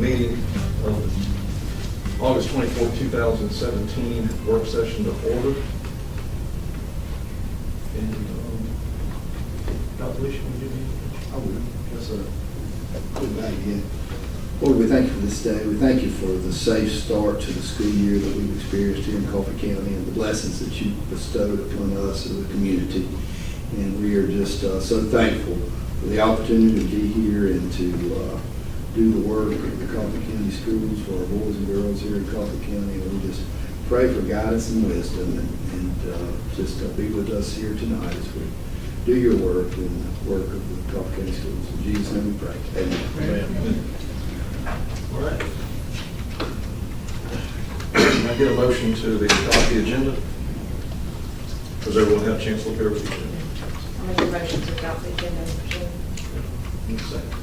meeting of August 24th, 2017, work session to order. And, Dr. Leash, would you be? I would. Yes, sir. Good night again. Lord, we thank you for this day. We thank you for the safe start to the school year that we've experienced here in Coffee County and the blessings that you bestowed upon us as a community. And we are just so thankful for the opportunity to be here and to do the work of the Coffee County schools for our boys and girls here in Coffee County. And we just pray for guidance and wisdom and just be with us here tonight as we do your work and the work of the Coffee County schools. In Jesus' name we pray. Amen. Amen. All right. Can I get a motion to adopt the agenda? Does everyone have a chance to look over the agenda? I'll make a motion to adopt the agenda. Need a second?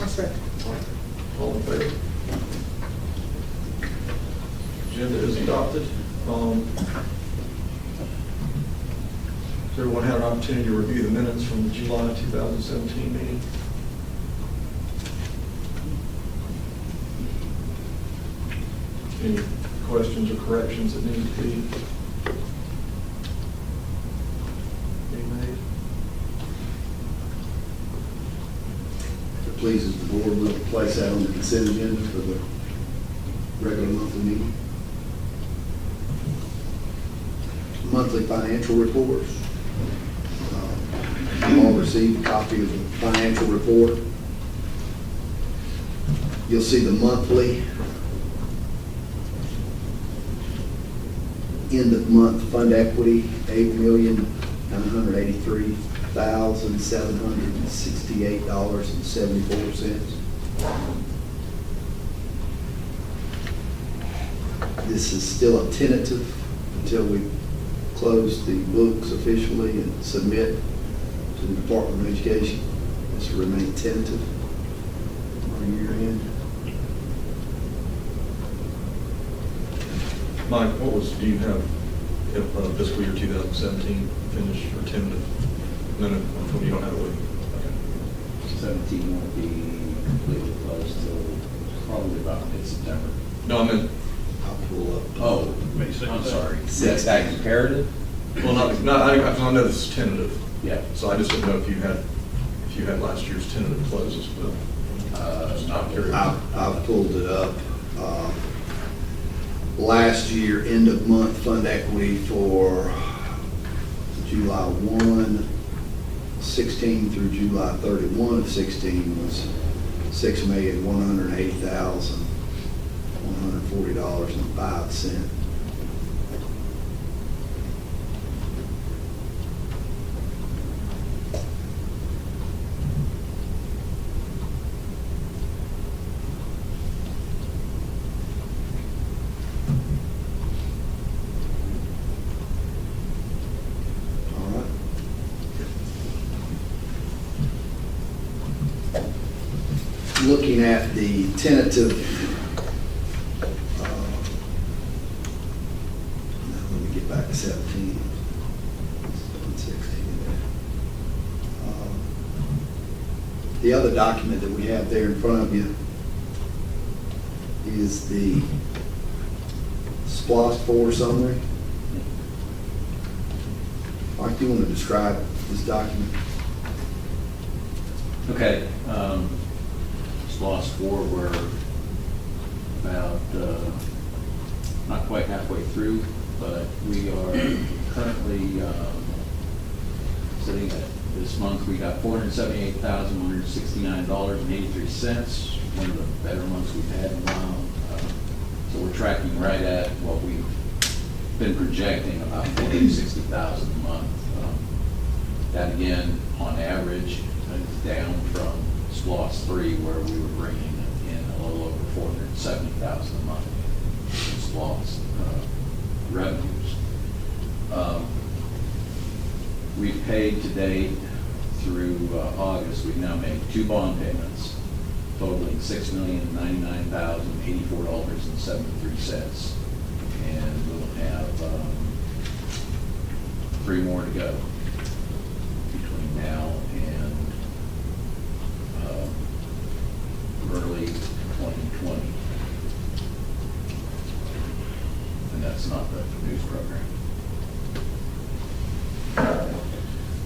I second. All in favor? Agenda is adopted. Has everyone had an opportunity to review the minutes from the July 2017 meeting? Any questions or corrections that need to be made? If it pleases the board, we'll place that on the consent agenda for the regular monthly meeting. Monthly financial reports. You all received a copy of the financial report. You'll see the monthly end of month fund equity, $8,983,768.74. This is still a tentative until we close the books officially and submit to the Department of Education. This will remain tentative on year end. Mike, do you have fiscal year 2017 finished or tentative? No, you don't have it with you. Okay. 17 won't be completely closed till probably about mid-September. No, I meant, I'll pull up. Oh, I'm sorry. Is 16. that comparative? well, I know this is tentative. Yeah. So I just didn't know if you had last year's tentative closes, but just not curious. I've pulled it up. Last year, end of month fund equity for July 1, 16 through July 31 of 16 was $6,180,140.05. Looking at the tentative, let me get back to 17, 16. The other document that we have there in front of you is the SPLOST 4 summary. Mike, do you want to describe this document? Okay. SPLOST 4, we're about not quite halfway through, but we are currently sitting at this month. We got $478,169.83. One of the better months we've had in a while. So we're tracking right at what we've been projecting, about $460,000 a month. That again, on average, is down from SPLOST 3, where we were bringing in a little over $470,000 a month in SPLOST revenues. We've paid to date through August. We've now made 2 bond payments totaling $6,099,084.73, and we'll have 3 more to go between now and early youth program.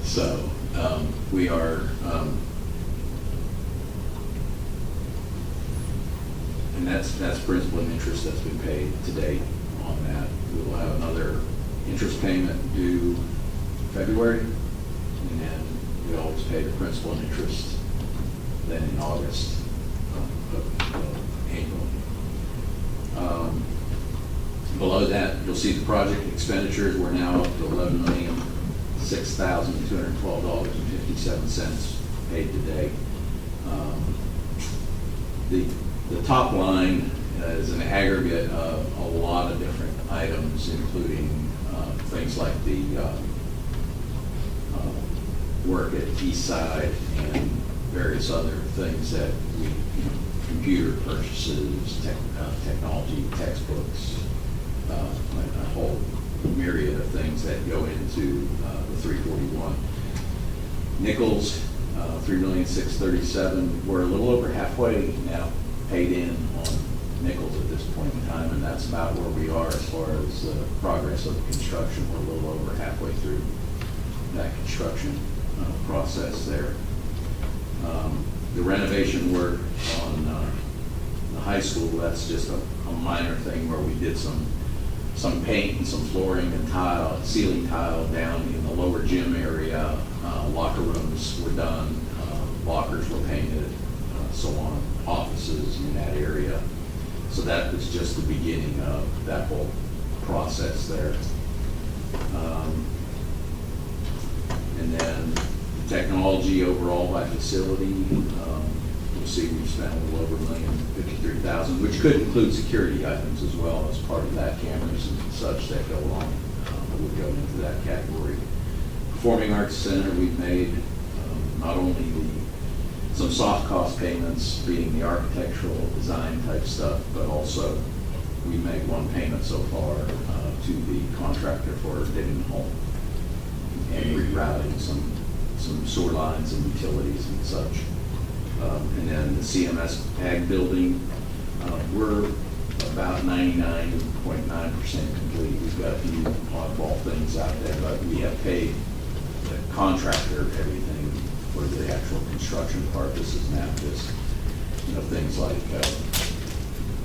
So, we are, and that's principal and interest that's been paid to date on that. We will have another interest payment due February, and then we always pay the principal and interest then in August of annually. Below that, you'll see the project expenditures. We're now up to $11,006,212.57 paid to date. The top line is an aggregate of a lot of different items, including things like the work at Eastside and various other things that we, computer purchases, technology, textbooks, a whole myriad of things that go into the 341. Nichols, $3,637,000. We're a little over halfway now paid in on Nichols at this point in time, and that's about where we are as far as progress of the construction. We're a little over halfway through that construction process there. The renovation work on the high school, that's just a minor thing where we did some paint and some flooring and tile, ceiling tile down in the lower gym area. Locker rooms were done, lockers were painted, so on, offices in that area. So that was just the beginning of that whole process there. And then technology overall by facility, you'll see we've spent a little over $1,053,000, which could include security items as well as part of that, cameras and such that go along, would go into that category. Performing Arts Center, we've made not only some soft cost payments, being the architectural design type stuff, but also we made one payment so far to the contractor for digging the hole and rerouting some sewer lines and utilities and such. And then the CMS Ag building, we're about 99.9% complete. We've got a few oddball things out there, but we have paid the contractor everything for the actual construction part. This is now just, things like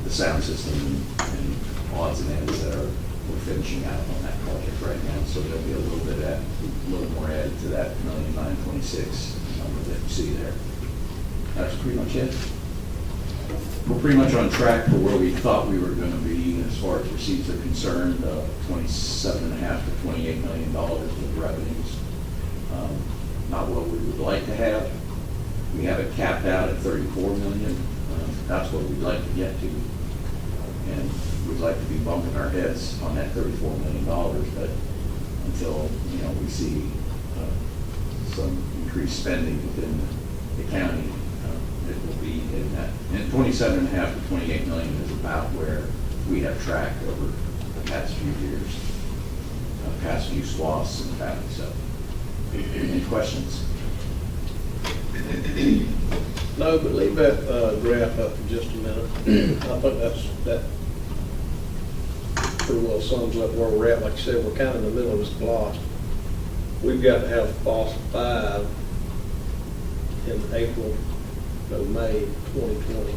the sound system and odds and ends that we're finishing out on that project right now. So there'll be a little more added to that $1,926,000 number that you see there. That's pretty much it. We're pretty much on track for where we thought we were going to be as far as receipts are concerned, $27.5 to $28 million of revenues. Not what we would like to have. We have it capped out at $34 million. That's what we'd like to get to. And we'd like to be bumping our heads on that $34 million, but until, we see some increased spending within the county, it will be in that. And $27.5 to $28 million is about where we have tracked over the past few years, past few swaths in fact. So, any questions? No, but leave that graph up for just a minute. I think that pretty well sums up where we're at. Like you said, we're kind of in the middle of this gloss. We've got to have fossil 5 in April, May 2020,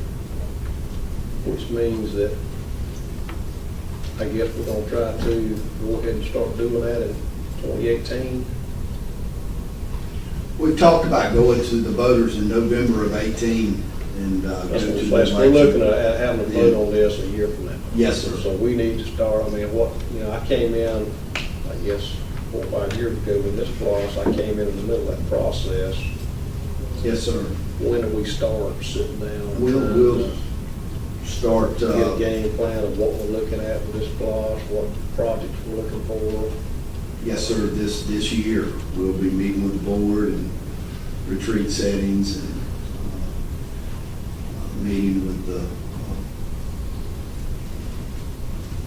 which means that I guess we're going to try to go ahead and start doing that in 2018. We've talked about going to the voters in November of 18 and That's go what to the we're election. looking at having a vote on this a year from now. Yes, sir. So we need to start, I mean, I came in, I guess, 4 or 5 years ago with this clause. I came in the middle of that process. Yes, sir. When do we start sitting down? and We'll trying start. to get a game plan of what we're looking at with this clause, what projects we're looking for. Yes, sir. This year, we'll be meeting with the board and retreat settings and meeting with the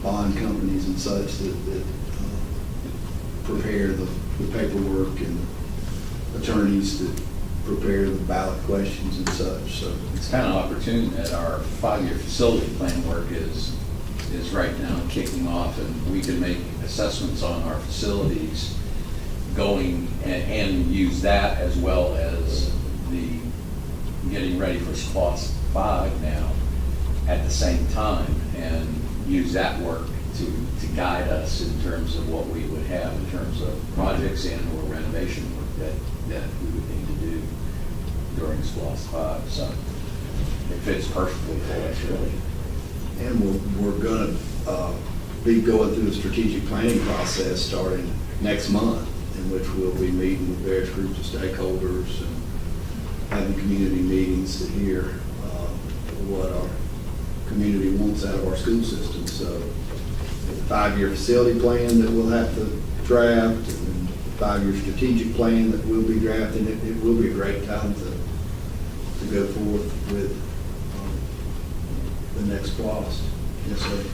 bond companies and such that prepare the paperwork and attorneys that prepare the ballot questions and such. So It's kind of opportune that our 5-year facility plan work is is right now kicking off, and we can make assessments on our facilities going and use that as well as the getting ready for SPOS 5 now at the same time, and use that work to guide us in terms of what we would have in terms of projects and or renovation work that we would need to do during SPOS 5. So it fits perfectly for us, really. And we're going to be going through the strategic planning process starting next month, in which we'll be meeting with various groups of stakeholders and having community meetings to hear what our community wants out of our school system. So the 5-year facility plan that we'll have to draft, and the 5-year strategic plan that we'll be drafting, it will be a great time to go forth with the next clause. Yes, sir.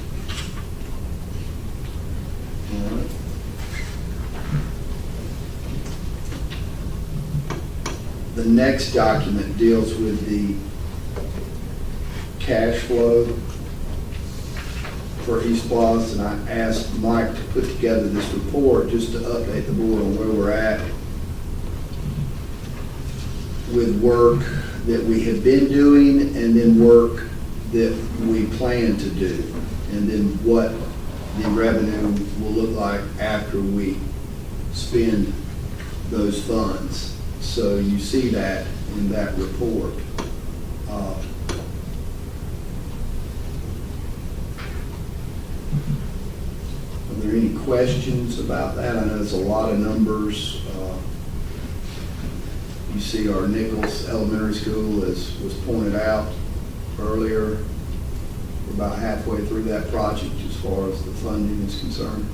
All right. The next document deals with the cash flow for East Bluffs, and I asked Mike to put together this report just to update the board on where we're at with work that we have been doing, and then work that we plan to do, and then what the revenue will look like after we spend those funds. So you see that in that report. Are there any questions about that? I know there's a lot of numbers. You see our Nichols Elementary School, as was pointed out earlier, we're about halfway through that project as far as the funding is concerned.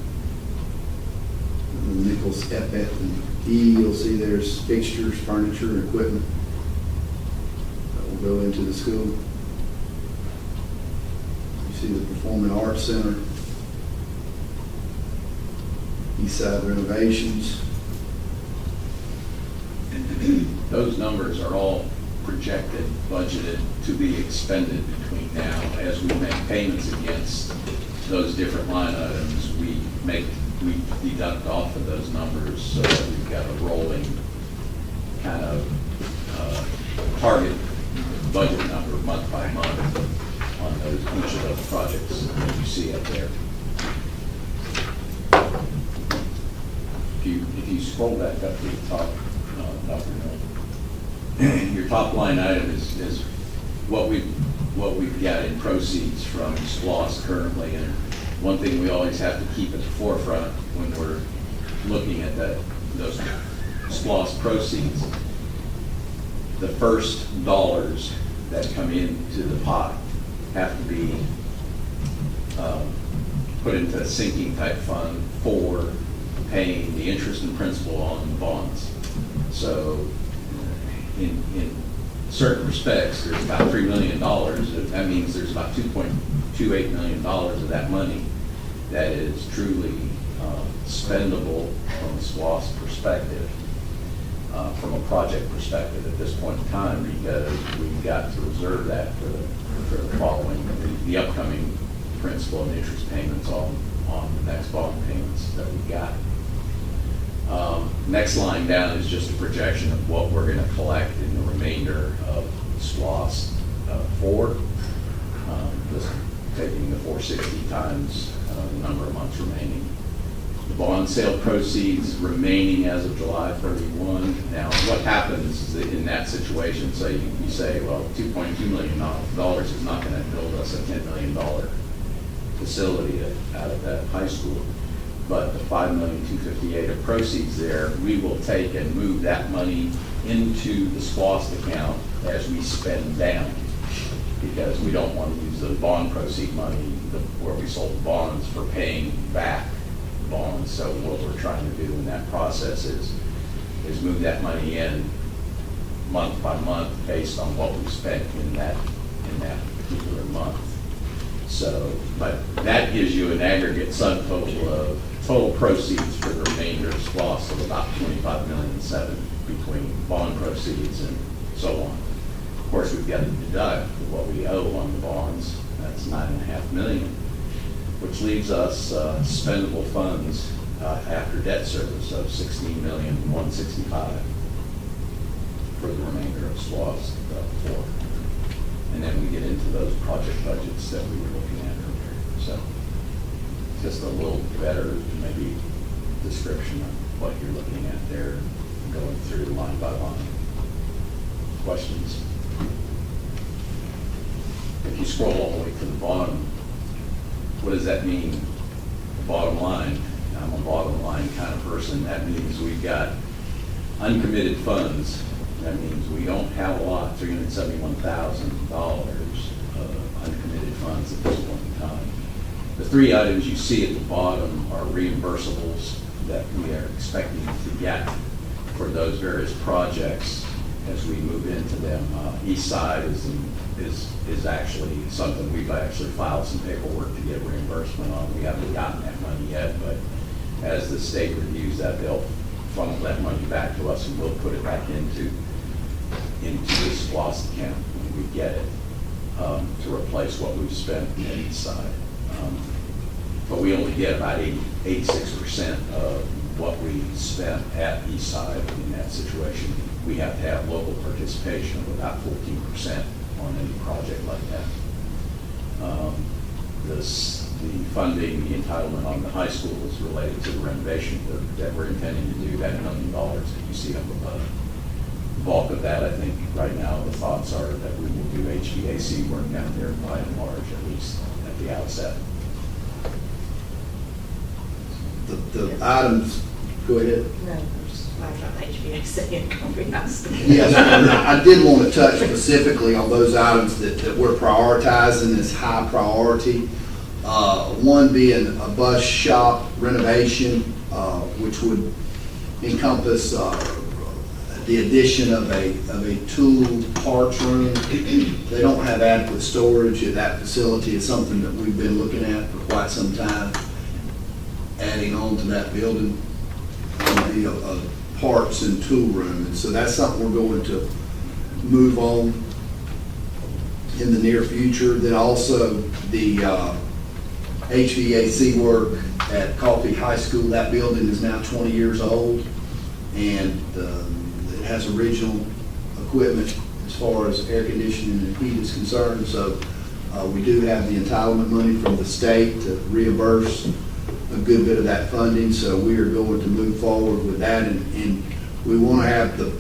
And the Nichols F and E, you'll see there's fixtures, furniture, and equipment that will go into the school. You see the Performing Arts Center, East Side renovations. Those numbers are all projected, budgeted to be expended between now. As we make payments against those different line items, we deduct off of those numbers so that we've got a rolling kind of target budget number month by month on those, each of those projects that you see up there. If you scroll back up to the top, your top line item is what we've got in proceeds from SPOS currently. And one thing we always have to keep at the forefront when we're looking at those SPOS proceeds, the first dollars that come into the pot have to be put into a sinking type fund for paying the interest and principal on the bonds. So in certain respects, there's about $3 million. That means there's about $2.28 million of that money that is truly spendable from a SPOS perspective, from a project perspective at this point in time, because we've got to reserve that for the following, the upcoming principal and interest payments on the next bond payments that we've got. Next line down is just a projection of what we're going to collect in the remainder of SPOS 4. Just taking the 460 times the number of months remaining. The bond sale proceeds remaining as of July 31. Now, what happens is that in that situation, so you say, well, $2.2 million is not going to build us a $10 million facility out of that high school. But the $5,258,000 of proceeds there, we will take and move that money into the SPOS account as we spend down, because we don't want to use the bond proceed money where we sold the bonds for paying back bonds. So what we're trying to do in that process is move that money in month by month based on what we spent in that particular month. So, but that gives you an aggregate subtotal of total proceeds for the remainder of SPOS of about $25.7 million between bond proceeds and so on. Of course, we've got to deduct what we owe on the bonds. That's $9.5 million. which leaves us spendable funds after debt service of $16,165,000 for the remainder of SWAS 4. And then we get into those project budgets that we were looking at earlier. So just a little better, maybe, description of what you're looking at there, going through line by line. Questions? If you scroll all the way to the bottom, what does that mean? The bottom line. I'm a bottom line kind of person. That means we've got uncommitted funds. That means we don't have a lot, $371,000 of uncommitted funds at this point in time. The three items you see at the bottom are reimbursables that we are expecting to get for those various projects as we move into them. East Side is actually something we've actually filed some paperwork to get reimbursement on. We haven't gotten that money yet, but as the state reviews that, they'll funnel that money back to us and we'll put it back into the SWAS account when we get it, to replace what we've spent on the East Side. But we only get about 86% of what we spent at East Side in that situation. We have to have local participation of about 14% on any project like that. The funding, the entitlement on the high school is related to the renovation work that we're intending to do, that $1 million that you see up above. The bulk of that, I think, right now, the thoughts are that we will do HVAC work down there by and large, at least at the outset. The items, go ahead. No, I got HVAC and Coffee House. Yes, I did want to touch specifically on those items that we're prioritizing as high priority. One being a bus shop renovation, which would encompass the addition of a tool parts room. They don't have adequate storage at that facility. It's something that we've been looking at for quite some time. Adding on to that building would be a parts and tool room. And so that's something we're going to move on in the near future. Then also the HVAC work at Coffee High School. That building is now 20 years old, and it has original equipment as far as air conditioning and heat is concerned. So we do have the entitlement money from the state to reimburse a good bit of that funding. So we are going to move forward with that, and we want to have the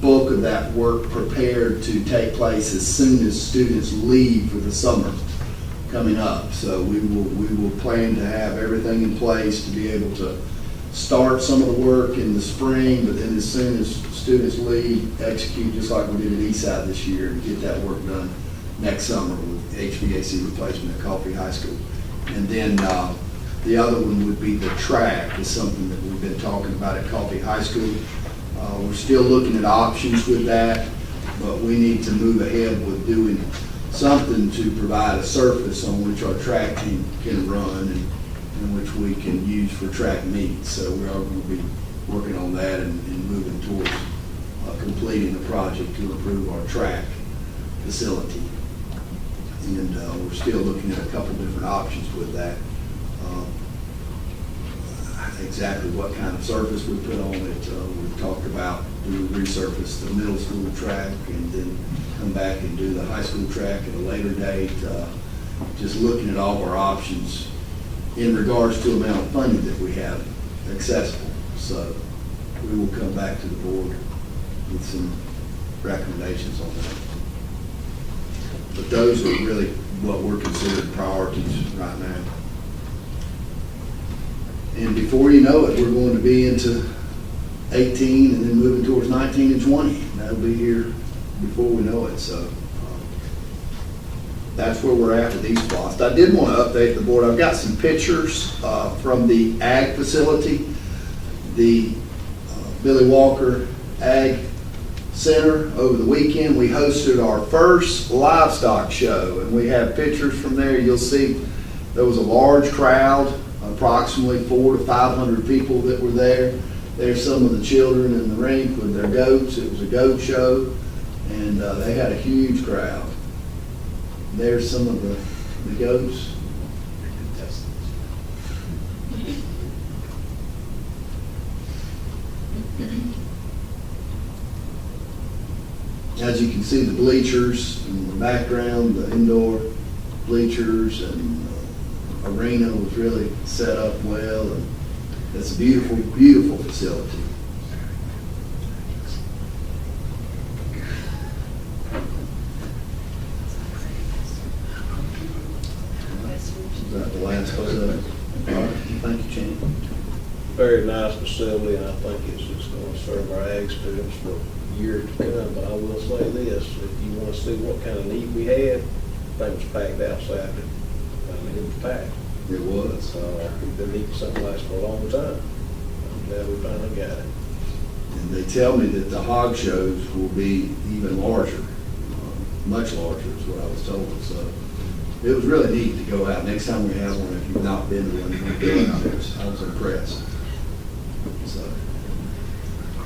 bulk of that work prepared to take place as soon as students leave for the summer coming up. So we will plan to have everything in place to be able to start some of the work in the spring, but then as soon as students leave, execute just like we did at Eastside this year and get that work done next summer with HVAC replacement at Coffee High School. And then the other one would be the track, is something that we've been talking about at Coffee High School. We're still looking at options with that, but we need to move ahead with doing something to provide a surface on which our track team can run and which we can use for track meets. So we are going to be working on that and moving towards completing the project to improve our track facility. And we're still looking at a couple different options with that. Exactly what kind of surface we put on it. We've talked about do we resurface the middle school track and then come back and do the high school track at a later date. Just looking at all of our options in regards to the amount of funding that we have accessible. So we will come back to the board with some recommendations on that. But those are really what we're considering priorities right now. And before you know it, we're going to be into 18 and then moving towards 19 and 20. That'll be here before we know it. So that's where we're at with these plots. I did want to update the board. I've got some pictures from the ag facility, the Billy Walker Ag Center. Over the weekend, we hosted our first livestock show, and we have pictures from there. You'll see there was a large crowd, approximately 400 to 500 people that were there. There's some of the children in the rink with their goats. It was a goat show, and they had a huge crowd. There's some of the goats. As you can see, the bleachers in the background, the indoor bleachers and arena was really set up well, and it's a beautiful, beautiful facility. Is that the last facility? All right, thank you, Shane. Very nice facility, and I think it's just gonna serve our ag students for years to come. But I will say this, if you wanna see what kind of need we had, thing was packed outside. I mean, it was packed. It was. We've been needing something like this for a long time. I'm glad we finally got it. And they tell me that the hog shows will be even larger, much larger is what I was told. So it was really neat to go out. Next time we have one, if you've not been to one, you can go out. I was impressed. So,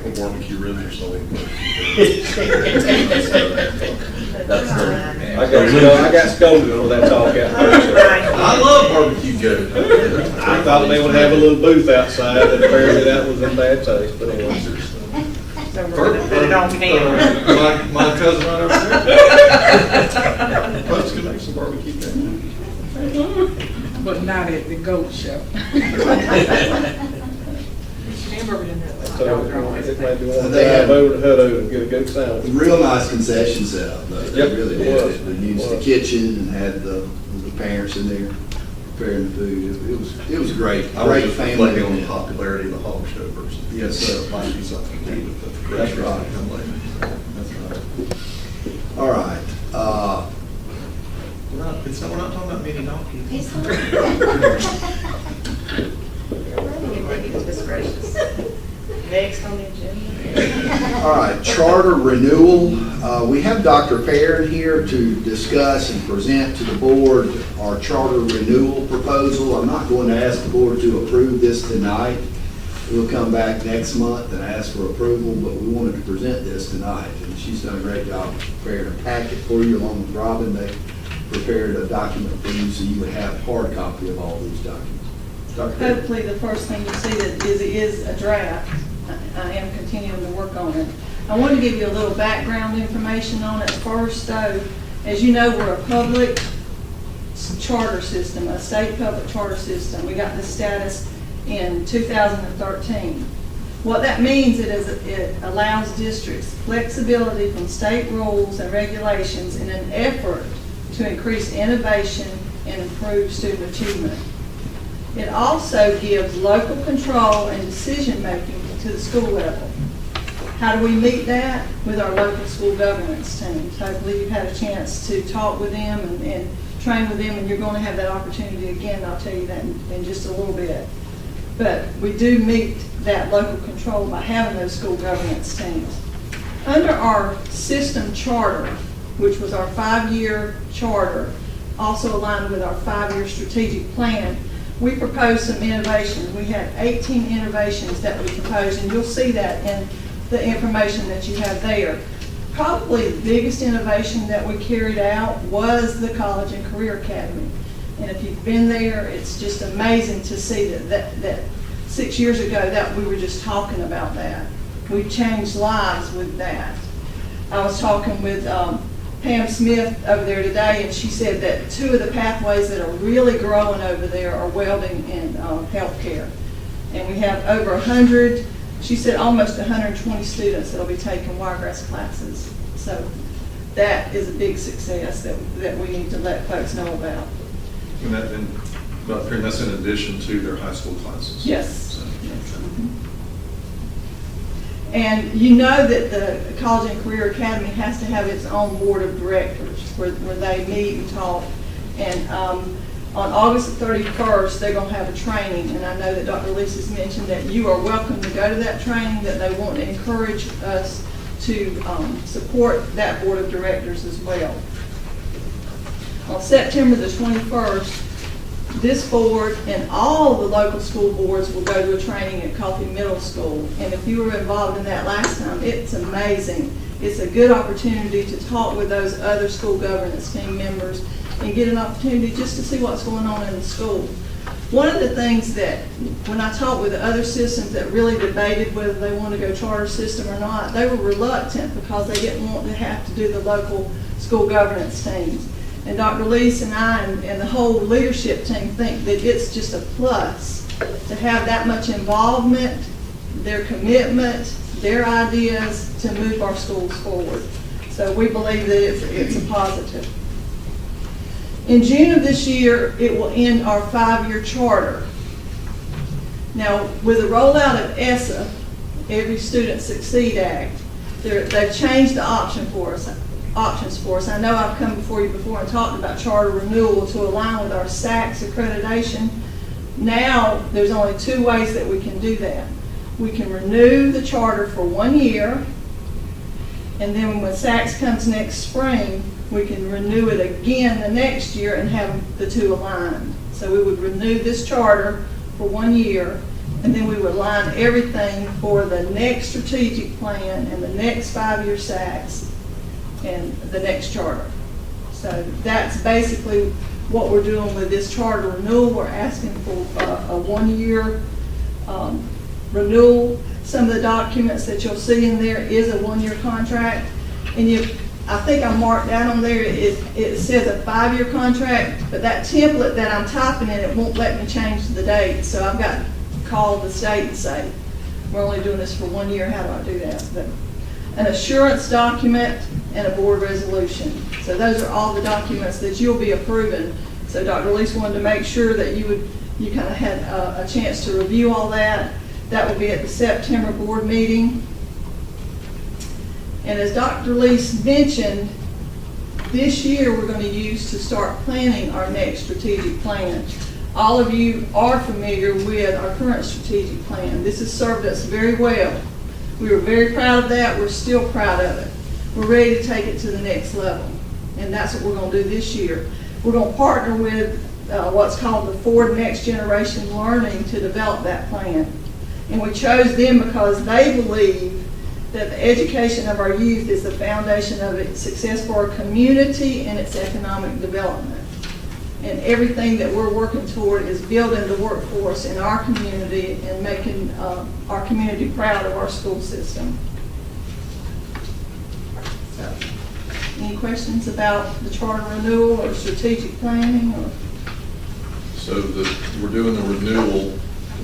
Or barbecue ribs or something. I got scolded on that talk out there. I love barbecue goat. I thought they would have a little booth outside, and apparently that was in bad taste, but anyway. So we're gonna put it on camera. My cousin right over there. Folks can make some barbecue goat. But not at the goat show. Remember we didn't have that. So it made me want to They have- drive over to Hutto and get a good sandwich. real nice concession setup, though. They Yep, really it did. was. They used the It was. kitchen and had the parents in there preparing the food. It was great. I was Great just family reflecting on the event. popularity of the hog show versus. Yes, sir. Might be something to do with the. That's right. That's right. All right. We're not talking about mini donkeys. He's not. Goodness gracious. Next on the agenda. All right, charter renewal. We have Dr. Perrin here to discuss and present to the board our charter renewal proposal. I'm not going to ask the board to approve this tonight. We'll come back next month and ask for approval, but we wanted to present this tonight. And she's done a great job preparing a packet for you along with Robin. They prepared a document for you so you would have a hard copy of all these documents. Dr. Perrin. Hopefully, the first thing you see that is a draft. I am continuing to work on it. I want to give you a little background information on it first, though. As you know, we're a public charter system, a state public charter system. We got this status in 2013. What that means is it allows districts flexibility from state rules and regulations in an effort to increase innovation and improve student achievement. It also gives local control and decision-making to the school level. How do we meet that? With our local school governance teams. Hopefully you've had a chance to talk with them and train with them, and you're going to have that opportunity again. I'll tell you that in just a little bit. But we do meet that local control by having those school governance teams. Under our system charter, which was our 5-year charter, also aligned with our 5-year strategic plan, we proposed some innovations. We had 18 innovations that we proposed, and you'll see that in the information that you have there. Probably the biggest innovation that we carried out was the College and Career Academy. And if you've been there, it's just amazing to see that 6 years ago that we were just talking about that. We've changed lives with that. I was talking with Pam Smith over there today, and she said that 2 of the pathways that are really growing over there are welding and healthcare. And we have over 100, she said almost 120 students that will be taking wiregrass classes. So that is a big success that we need to let folks know about. And that's in addition to their high school classes. Yes. And you know that the College and Career Academy has to have its own board of directors where they meet and talk. And on August the 31st, they're going to have a training. And I know that Dr. Lisa's mentioned that you are welcome to go to that training, that they want to encourage us to support that board of directors as well. On September the 21st, this board and all the local school boards will go to a training at Coffee Middle School. And if you were involved in that last time, it's amazing. It's a good opportunity to talk with those other school governance team members and get an opportunity just to see what's going on in the school. One of the things that, when I talked with the other systems that really debated whether they want to go charter system or not, they were reluctant because they didn't want to have to do the local school governance teams. And Dr. Leese and I and the whole leadership team think that it's just a plus to have that much involvement, their commitment, their ideas to move our schools forward. So we believe that it's a positive. In June of this year, it will end our 5-year charter. Now, with the rollout of ESSA, Every Student Succeed Act, they've changed the options for us. I know I've come before you before and talked about charter renewal to align with our SACS accreditation. Now, there's only 2 ways that we can do that. We can renew the charter for 1 year, and then when SACS comes next spring, we can renew it again the next year and have the 2 aligned. So we would renew this charter for 1 year, and then we would align everything for the next strategic plan and the next 5-year SACS and the next charter. So that's basically what we're doing with this charter renewal. We're asking for a 1-year renewal. Some of the documents that you'll see in there is a 1-year contract. And I think I marked down on there, it says a 5-year contract, but that template that I'm typing in, it won't let me change the date. So I've got to call the state and say, we're only doing this for 1 year, how do I do that? But an assurance document and a board resolution. So those are all the documents that you'll be approving. So Dr. Leese wanted to make sure that you kind of had a chance to review all that. That will be at the September board meeting. And as Dr. Leese mentioned, this year we're going to use to start planning our next strategic plan. All of you are familiar with our current strategic plan. This has served us very well. We were very proud of that. We're still proud of it. We're ready to take it to the next level. And that's what we're going to do this year. We're going to partner with what's called the Ford Next Generation Learning to develop that plan. And we chose them because they believe that the education of our youth is the foundation of its success for our community and its economic development. And everything that we're working toward is building the workforce in our community and making our community proud of our school system. So, any questions about the charter renewal or strategic planning? So we're doing the renewal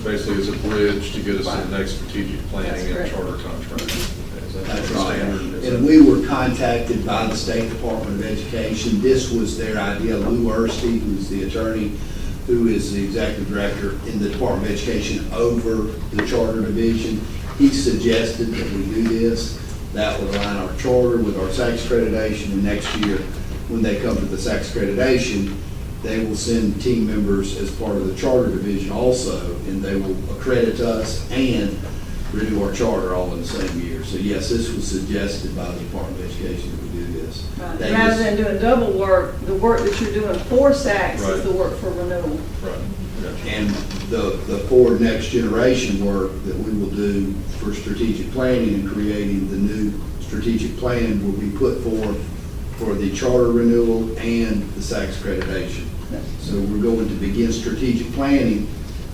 basically as a bridge to get us to the next strategic planning That's and correct. charter contract. Is that That's the right. standard? And we were contacted by the State Department of Education. This was their idea. Lou Ersty, who's the attorney, who is the executive director in the Department of Education over the charter division, he suggested that we do this. That would align our charter with our SACS accreditation, and next year, when they come to the SACS accreditation, they will send team members as part of the charter division also, and they will accredit us and renew our charter all in the same year. So yes, this was suggested by the Department of Education that we do this. Right. They Rather just- than doing double work, the work that you're doing for SACS Right. is the work for renewal. Right. Gotcha. And the Ford Next Generation work that we will do for strategic planning and creating the new strategic plan will be put forth for the charter renewal and the SACS accreditation. So we're going to begin strategic planning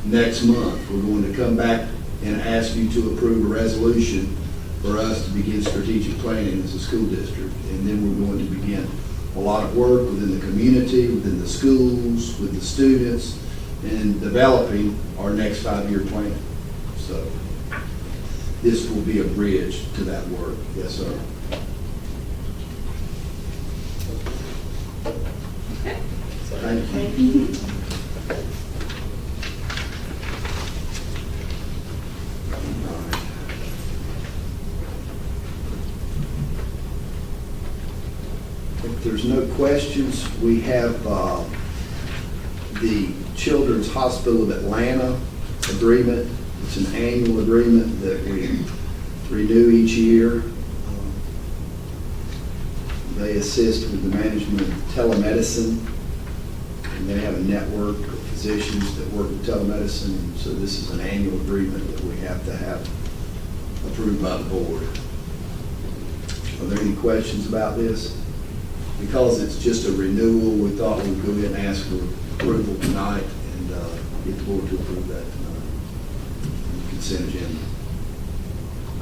next month. We're going to come back and ask you to approve a resolution for us to begin strategic planning as a school district. And then we're going to begin a lot of work within the community, within the schools, with the students, and developing our next 5-year plan. So this will be a bridge to that work. Yes, sir. Okay. Thank you. If there's no questions, we have the Children's Hospital of Atlanta agreement. It's an annual agreement that we renew each year. They assist with the management of telemedicine, and they have a network of physicians that work with telemedicine. So this is an annual agreement that we have to have approved by the board. Are there any questions about this? Because it's just a renewal, we thought we'd go ahead and ask for approval tonight and get the board to approve that tonight. Consent agenda.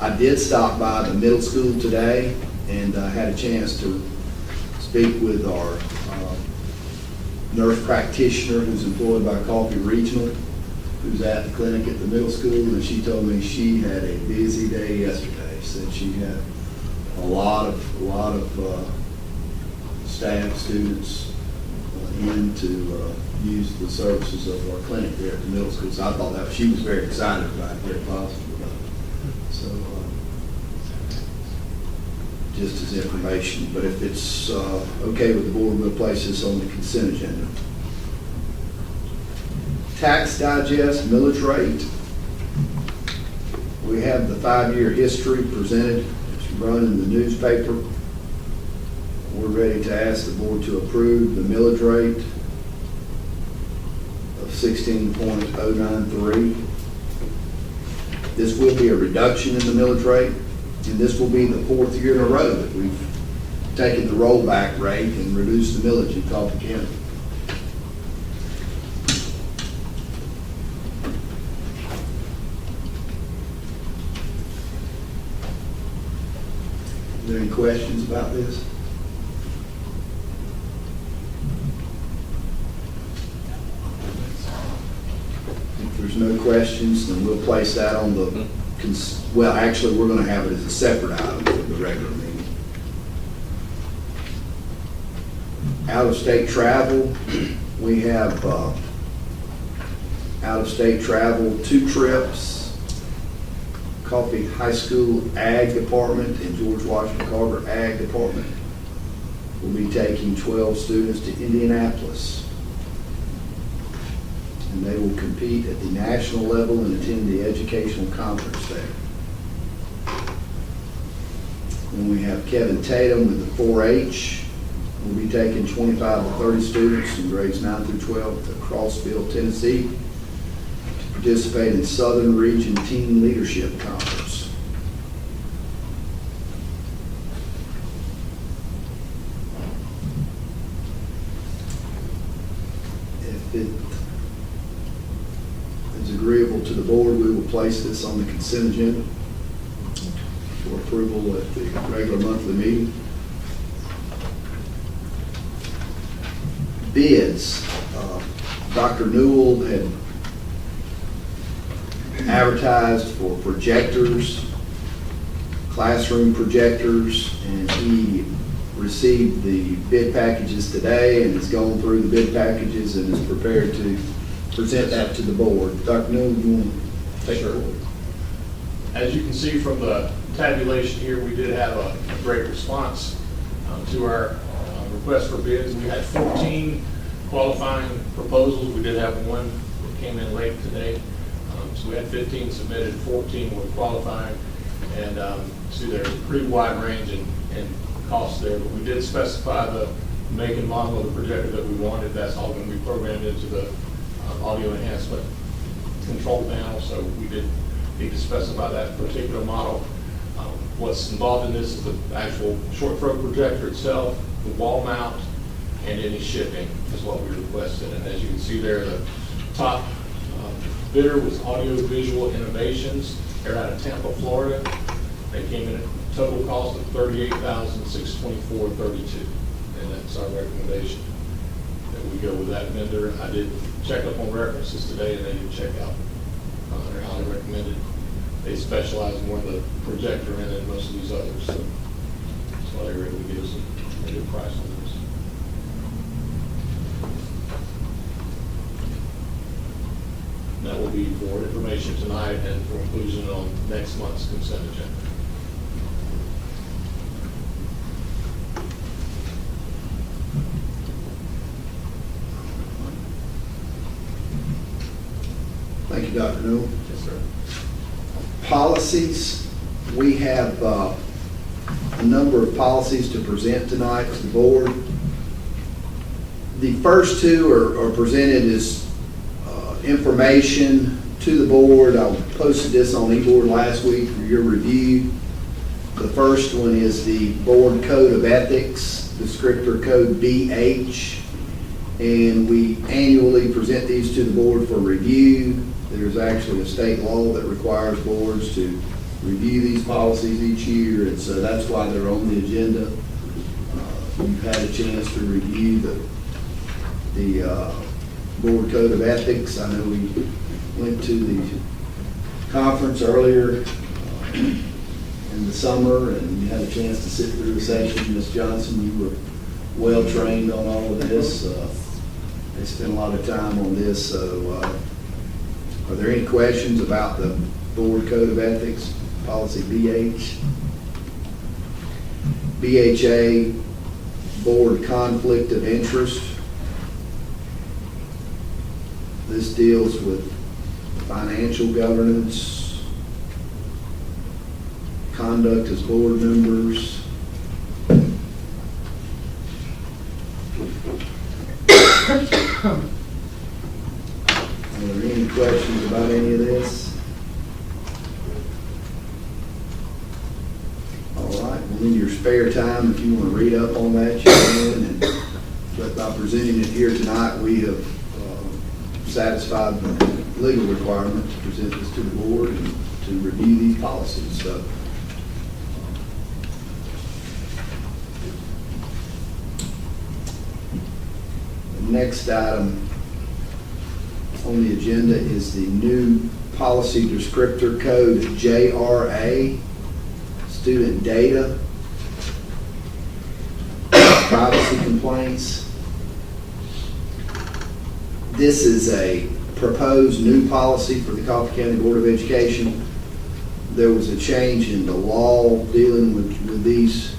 I did stop by the middle school today and had a chance to speak with our nurse practitioner who's employed by Coffee Regional, who's at the clinic at the middle school, and she told me she had a busy day yesterday. Said she had a lot of staff, students in to use the services of our clinic there at the middle school. So I thought that she was very excited about it, very positive about it. So just as information, but if it's okay with the board, we'll place this on the consent agenda. Tax digest, millage rate. We have the 5-year history presented. It's run in the newspaper. We're ready to ask the board to approve the millage rate of 16.093. This will be a reduction in the millage rate, and this will be the 4th year in a row that we've taken the rollback rate and reduced the millage in Coffee County. Are there any questions about this? If there's no questions, then we'll place that on the, well, actually, we're going to have it as a separate item for the regular meeting. Out-of-state travel, we have out-of-state travel, 2 trips. Coffee High School Ag Department and George Washington Carver Ag Department will be taking 12 students to Indianapolis. And they will compete at the national level and attend the educational conference there. Then we have Kevin Tatum with the 4-H. We'll be taking 25 to 30 students in grades 9 through 12 to Crossville, Tennessee, to participate in Southern Region Team Leadership Conference. If it is agreeable to the board, we will place this on the consent agenda for approval at the regular monthly meeting. Bids. Dr. Newell had advertised for projectors, classroom projectors, and he received the bid packages today and has gone through the bid packages and is prepared to present that to the board. Dr. Newell, you want to take it forward? As you can see from the tabulation here, we did have a great response to our request for bids. We had 14 qualifying proposals. We did have one that came in late today. So we had 15 submitted, 14 were qualifying, and see there's a pretty wide range in costs there, but we did specify the make and model of the projector that we wanted. That's all going to be programmed into the audio enhancement control panel, so we did need to specify that particular model. What's involved in this is the actual short throw projector itself, the wall mount, and any shipping is what we requested. And as you can see there, the top bidder was Audio Visual Innovations. They're out of Tampa, Florida. They came in at a total cost of $38,624.32, and that's our recommendation that we go with that vendor. I did check up on references today, and they did check out. They're highly recommended. They specialize more in the projector end than most of these others, so that's why they were able to give us a good price on this. That will be for information tonight and for inclusion on next month's consent agenda. Thank you, Dr. Newell. Yes, sir. Policies, we have a number of policies to present tonight to the board. The first 2 are presented as information to the board. I posted this on eBoard last week for your review. The first one is the Board Code of Ethics, descriptor code BH. And we annually present these to the board for review. There's actually a state law that requires boards to review these policies each year, and so that's why they're on the agenda. You've had a chance to review the board code of ethics. I know we went to the conference earlier in the summer, and you had a chance to sit through the session. Ms. Johnson, you were well trained on all of this. They spent a lot of time on this, so are there any questions about the board code of ethics, policy BH? BHA, board conflict of interest. This deals with financial governance, conduct as board members. Are there any questions about any of this? All right, well, in your spare time, if you want to read up on that, you can. But by presenting it here tonight, we have satisfied the legal requirement to present this to the board and to review these policies. So, the next item on the agenda is the new policy descriptor code, JRA, student data, privacy complaints. This is a proposed new policy for the Coffee County Board of Education. There was a change in the law dealing with these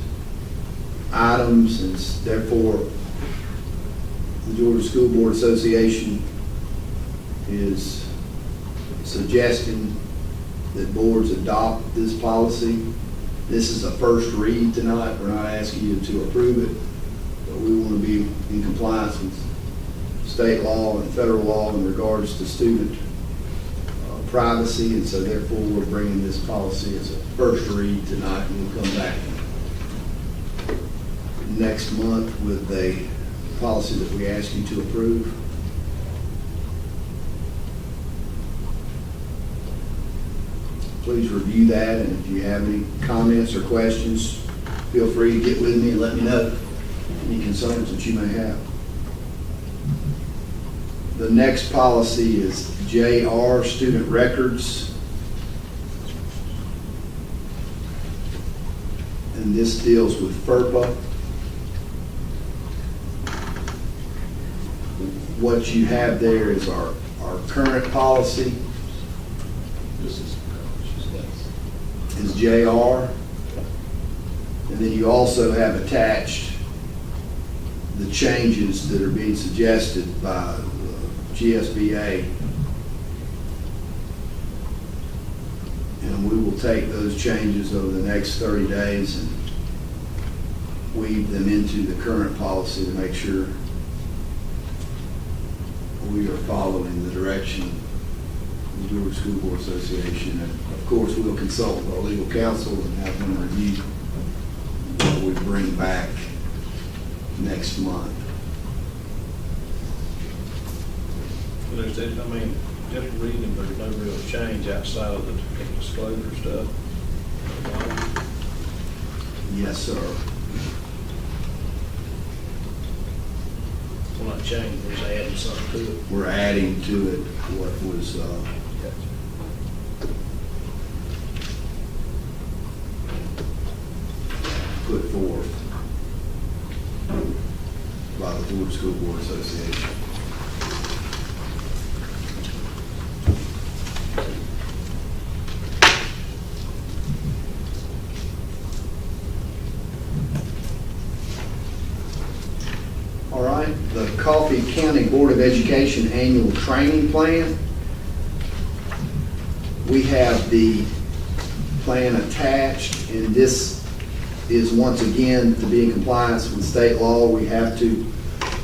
items, and therefore the Georgia School Board Association is suggesting that boards adopt this policy. This is a first read tonight. We're not asking you to approve it, but we want to be in compliance with state law and federal law in regards to student privacy, and so therefore we're bringing this policy as a first read tonight, and we'll come back next month with a policy that we ask you to approve. Please review that, and if you have any comments or questions, feel free to get with me and let me know any concerns that you may have. The next policy is JR, student records. And this deals with FERPA. What you have there is our current policy This is JR. And then you also have attached the changes that are being suggested by GSBA. And we will take those changes over the next 30 days and weave them into the current policy to make sure we are following the direction of the Georgia School Board Association. And of course, we'll consult with our legal counsel and have them review what we bring back next month. Just reading, there's no real change outside of the disclosure stuff. Yes, sir. We're not changing, we're just adding something to it. We're adding to it what was put forth by the Georgia School Board Association. All right, the Coffee County Board of Education Annual Training Plan. We have the plan attached, and this is once again to be in compliance with state law. We have to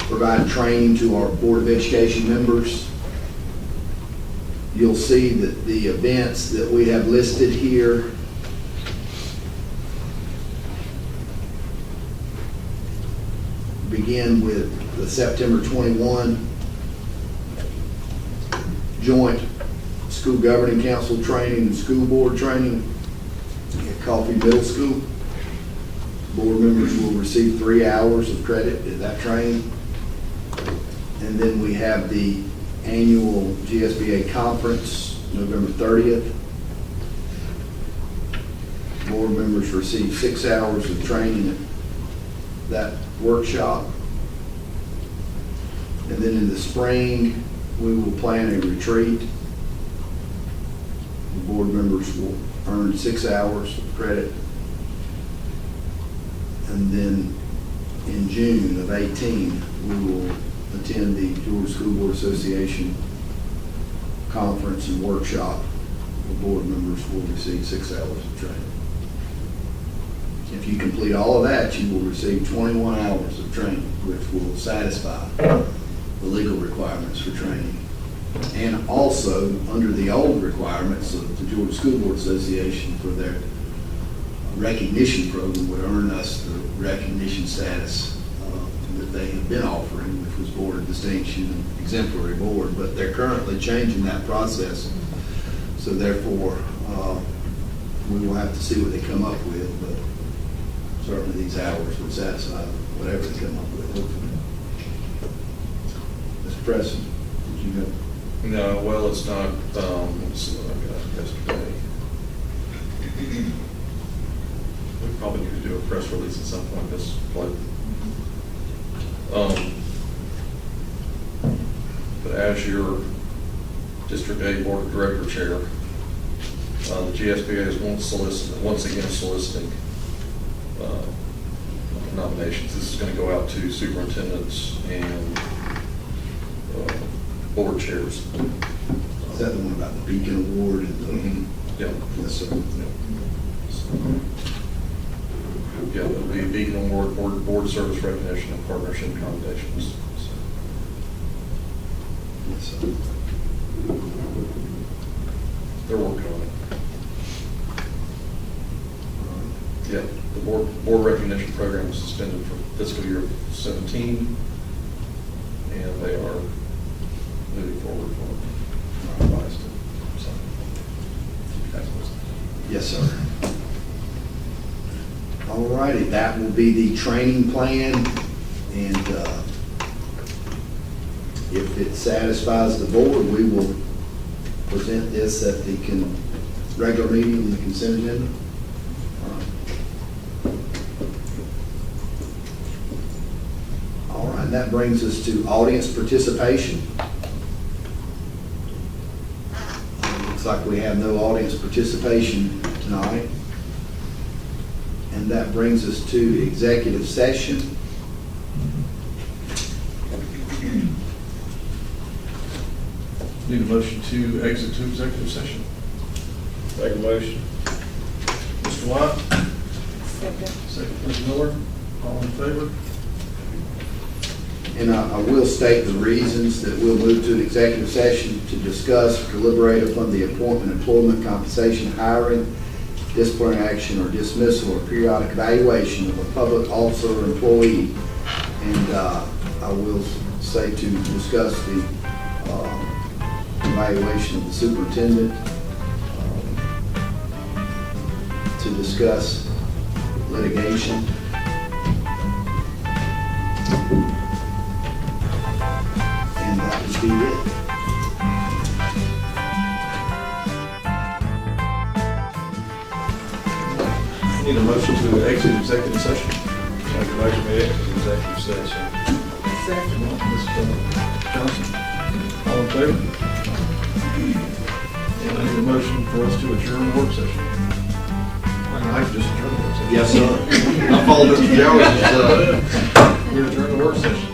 provide training to our Board of Education members. You'll see that the events that we have listed here begin with the September 21 joint school governing council training and school board training at Coffee Middle School. Board members will receive 3 hours of credit at that training. And then we have the annual GSBA conference, November 30th. Board members receive 6 hours of training at that workshop. And then in the spring, we will plan a retreat. The board members will earn 6 hours of credit. And then in June of 18, we will attend the Georgia School Board Association conference and workshop. The board members will receive 6 hours of training. If you complete all of that, you will receive 21 hours of training, which will satisfy the legal requirements for training. And also, under the old requirements of the Georgia School Board Association for their recognition program, would earn us the recognition status that they have been offering, which was Board of Distinction and Exemplary Board, but they're currently changing that process. So therefore, we will have to see what they come up with, but certainly these hours would satisfy whatever they come up with, hopefully. Mr. Preston, did you have? No, well, it's not, let's see what I got yesterday. We probably need to do a press release at some point, this, like, but as your District 8 Board of Director Chair, the GSBA is once again soliciting nominations. This is going to go out to superintendents and board chairs. Is that the one about the Beacon Award? And the, Yeah. Yes, sir. Yeah, it'll be Beacon Award, board service recognition, and partnership accommodations. Yes, sir. They're working on it. Yeah, the board recognition program was suspended for fiscal year 17, and they are moving forward for revised. So, Yes, sir. All righty, that will be the training plan, and if it satisfies the board, we will present this at the regular meeting in the consent agenda. All right, and that brings us to audience participation. Looks like we have no audience participation tonight. And that brings us to executive session. Need a motion to exit to executive session. Make a motion. Mr. Watt? Second. Second, Ms. Miller. All in favor? And I will state the reasons that we'll move to an executive session to discuss, deliberate upon the appointment, employment, compensation, hiring, disciplinary action, or dismissal, or periodic evaluation of a public officer or employee. And I will say to discuss the evaluation of the superintendent, to discuss litigation, and that would be it. Need a motion to exit executive session. Make a motion to exit executive session. Second. Ms. Johnson, all in favor? And I need a motion for us to adjourn the work session. I can just adjourn the work session. Yes, sir. I followed Mr. Jones' We're adjourning the work session.